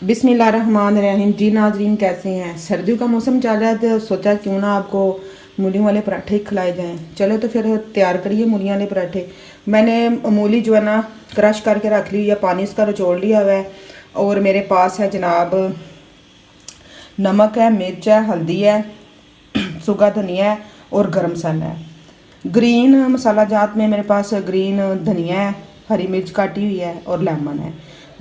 बिस्मिल्लाहिर्रहमानिर्रहीम। जी नाजरीन, कैसे हैं? सर्दियों का मौसम चल रहा है तो सोचा क्यों ना आपको मूली वाले पराठे खिलाए जाएं। चलो तो फिर तैयार करिए मूली वाले पराठे। मैंने मूली जो है ना क्रश करके रख ली है, पानी इसका निचोड़ लिया हुआ है। और मेरे पास है जनाब नमक है, मिर्च है, हल्दी है, सूखा धनिया है और गरम मसाला है। ग्रीन मसाला जात में मेरे पास ग्रीन धनिया है, हरी मिर्च काटी हुई है और लेमन है।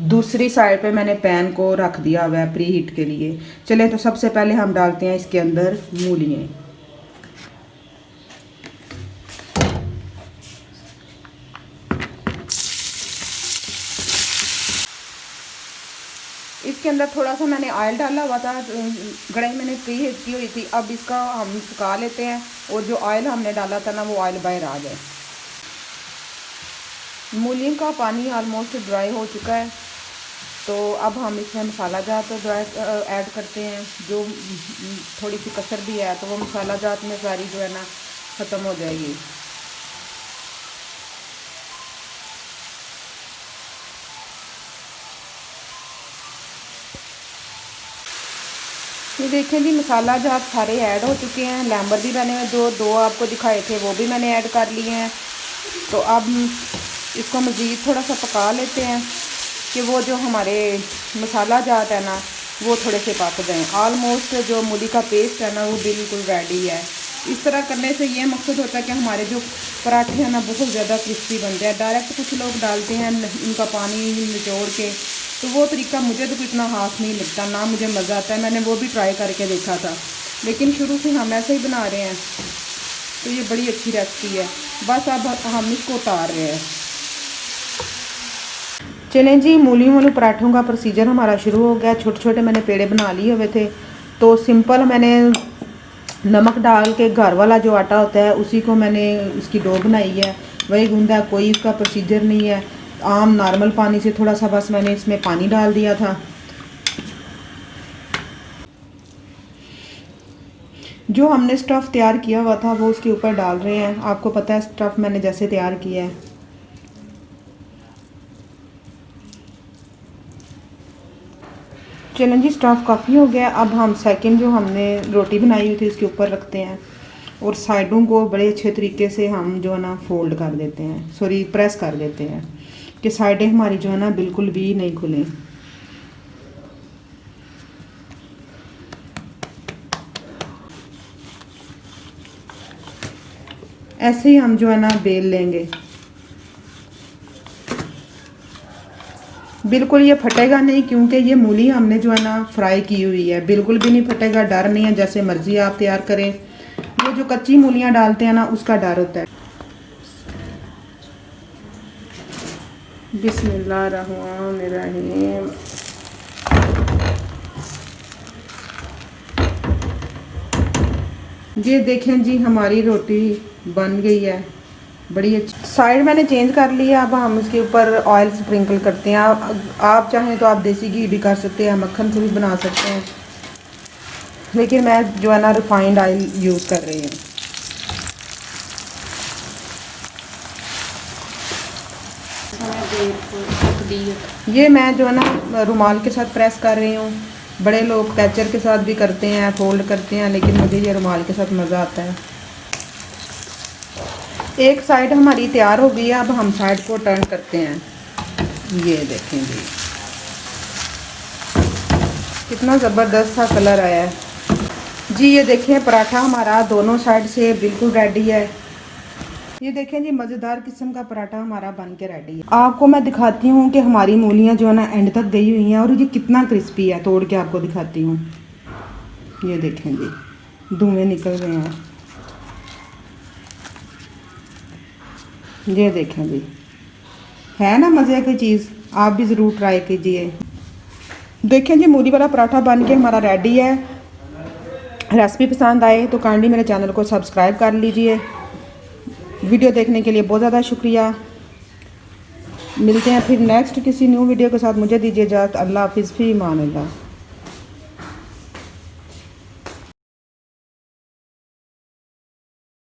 दूसरी साइड पे मैंने पैन को रख दिया हुआ है प्री हीट के लिए। चले तो सबसे पहले हम डालते हैं इसके अंदर मूलियाँ। इसके अंदर थोड़ा सा मैंने ऑयल डाला हुआ था, कढ़ाई मैंने प्री हीट की हुई थी। अब इसका हम सुखा लेते हैं और जो ऑयल हमने डाला था ना वो ऑयल बाहर आ जाए। मूली का पानी ऑलमोस्ट ड्राई हो चुका है, तो अब हम इसमें मसाला जात ड्राई ऐड करते हैं। जो थोड़ी सी कसर भी है तो वो मसाला जात में सारी जो है ना ख़त्म हो जाएगी। ये देखें जी, मसाला जात सारे ऐड हो चुके हैं। लैम्बर भी मैंने जो दो आपको दिखाए थे वो भी मैंने ऐड कर लिए हैं। तो अब इसको मज़ीद थोड़ा सा पका लेते हैं कि वो जो हमारे मसाला जात है ना वो थोड़े से पक जाएँ। ऑलमोस्ट जो मूली का पेस्ट है ना वो बिल्कुल रेडी है। इस तरह करने से ये मकसद होता है कि हमारे जो पराठे हैं ना बहुत ज़्यादा क्रिस्पी बनते हैं। डायरेक्ट कुछ लोग डालते हैं इनका पानी निचोड़ के, तो वो तरीका मुझे तो इतना खास नहीं लगता, ना मुझे मज़ा आता है। मैंने वो भी ट्राई करके देखा था, लेकिन शुरू से हम ऐसे ही बना रहे हैं तो ये बड़ी अच्छी रेसिपी है। बस अब हम इसको उतार रहे हैं। चलें जी, मूली वाले पराठों का प्रोसीजर हमारा शुरू हो गया। छोटे छोटे मैंने पेड़े बना लिए हुए थे, तो सिंपल मैंने नमक डाल के घर वाला जो आटा होता है उसी को मैंने उसकी डो बनाई है, वही गूंदा। कोई इसका प्रोसीजर नहीं है, आम नॉर्मल पानी से थोड़ा सा बस मैंने इसमें पानी डाल दिया था। जो हमने स्टफ़ तैयार किया हुआ था वो उसके ऊपर डाल रहे हैं। आपको पता है स्टफ़ मैंने जैसे तैयार किया है। चलें जी, स्टफ़ काफ़ी हो गया। अब हम सेकंड जो हमने रोटी बनाई हुई थी उसके ऊपर रखते हैं और साइडों को बड़े अच्छे तरीके से हम जो है ना फोल्ड कर देते हैं, सॉरी प्रेस कर देते हैं कि साइडें हमारी जो है ना बिल्कुल भी नहीं खुलें। ऐसे ही हम जो है ना बेल लेंगे। बिल्कुल ये फटेगा नहीं, क्योंकि ये मूली हमने जो है ना फ्राई की हुई है, बिल्कुल भी नहीं फटेगा। डर नहीं है, जैसे मर्ज़ी आप तैयार करें। वो जो कच्ची मूलियाँ डालते हैं ना उसका डर होता है। बिस्मिल्लाहिर्रहमानिर्रहीम। ये देखें जी, हमारी रोटी बन गई है, बड़ी अच्छी। साइड मैंने चेंज कर लिया। अब हम इसके ऊपर ऑयल स्प्रिंकल करते हैं। आप चाहें तो आप देसी घी भी कर सकते हैं, मक्खन से भी बना सकते हैं, लेकिन मैं जो है ना रिफाइंड ऑयल यूज़ कर रही हूँ। ये मैं जो है ना रुमाल के साथ प्रेस कर रही हूँ। बड़े लोग कैचर के साथ भी करते हैं, फोल्ड करते हैं, लेकिन मुझे ये रुमाल के साथ मज़ा आता है। एक साइड हमारी तैयार हो गई है, अब हम साइड को टर्न करते हैं। ये देखें जी, कितना ज़बरदस्त सा कलर आया है जी। ये देखें, पराठा हमारा दोनों साइड से बिल्कुल रेडी है। ये देखें जी, मज़ेदार किस्म का पराठा हमारा बन के रेडी है। आपको मैं दिखाती हूँ कि हमारी मूलियाँ जो है ना एंड तक गई हुई हैं और ये कितना क्रिस्पी है। तोड़ के आपको दिखाती हूँ। ये देखें जी, धुएँ निकल रहे हैं। ये देखें जी, है ना मज़े की चीज़। आप भी ज़रूर ट्राई कीजिए। देखें जी, मूली वाला पराठा बन के हमारा रेडी है। रेसिपी पसंद आए तो काइंडली मेरे चैनल को सब्सक्राइब कर लीजिए। वीडियो देखने के लिए बहुत ज़्यादा शुक्रिया। मिलते हैं फिर नेक्स्ट किसी न्यू वीडियो के साथ। मुझे दीजिए इजाज़त। अल्लाह हाफिज़, फ़ी अमान अल्लाह।